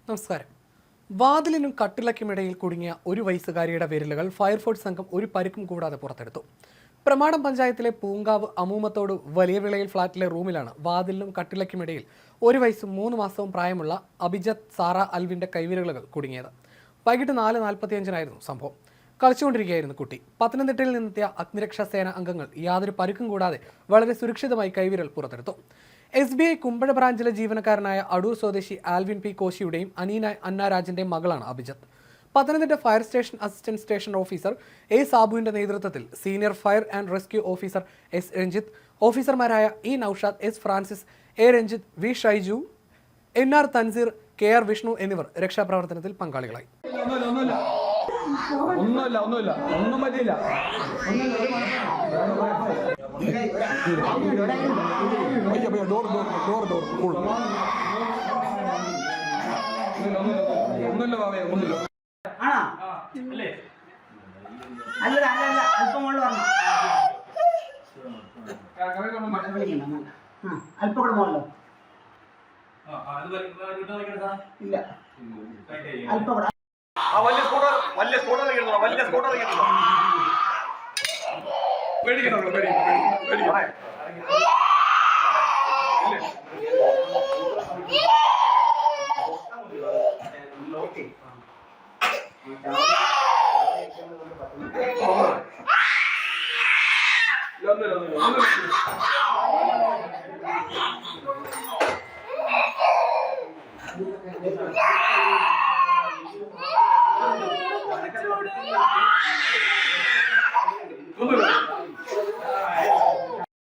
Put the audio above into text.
നമസ്കാരം. വാതിലിനും കട്ടിലയ്ക്കുമിടയിൽ കുടുങ്ങിയ ഒരു വയസ്സുകാരിയുടെ വിരലുകൾ ഫയർഫോഴ്സ് സംഘം ഒരു പരിക്കും കൂടാതെ പുറത്തെടുത്തു. പ്രമാടം പഞ്ചായത്തിലെ പൂങ്കാവ് അമൂമത്തോട് വലിയ വിളയിൽ ഫ്ളാറ്റിലെ റൂമിലാണ് വാതിലിനും കട്ടിലയ്ക്കുമിടയിൽ 1 വയസ്സും 3 മാസവും പ്രായമുള്ള അഭിജത്ത് സാറ അൽവിന്റെ കൈവിരലുകൾ കുടുങ്ങിയത്. വൈകിട്ട് 4:45 സംഭവം. കളിച്ചുകൊണ്ടിരിക്കുകയായിരുന്നു കുട്ടി. പത്തനംതിട്ടയിൽ നിന്നെത്തിയ അഗ്നിരക്ഷാ സേന അംഗങ്ങൾ യാതൊരു പരിക്കും കൂടാതെ വളരെ സുരക്ഷിതമായി കൈവിരൽ പുറത്തെടുത്തു. SBI കുമ്പഴ ബ്രാഞ്ചിലെ ജീവനക്കാരനായ അടൂർ സ്വദേശി ആൽവിൻ പി കോശിയുടെയും അനീന അന്നാരാജിന്റെയും മകളാണ് Abhijath. Pathanamthitta fire station assistant station officer A സാബുവിന്റെ നേതൃത്വത്തിൽ senior fire and rescue officer S Ranjith, ഓഫീസർമാരായ E Naushad, S Francis, A Ranjith, V Shaiju, NR Thanseer, KR Vishnu എന്നിവർ രക്ഷാപ്രവർത്തനത്തിൽ പങ്കാളികളായി. ഒന്നും പറ്റില്ല. അല്ല അല്പം മുകളിൽ വരണം. അല്പം കൂടെ മുകളിലോ? ഇല്ല, അല്പം കൂടെ. വലിയ സ്ഫോടനം പേടിക്കണം.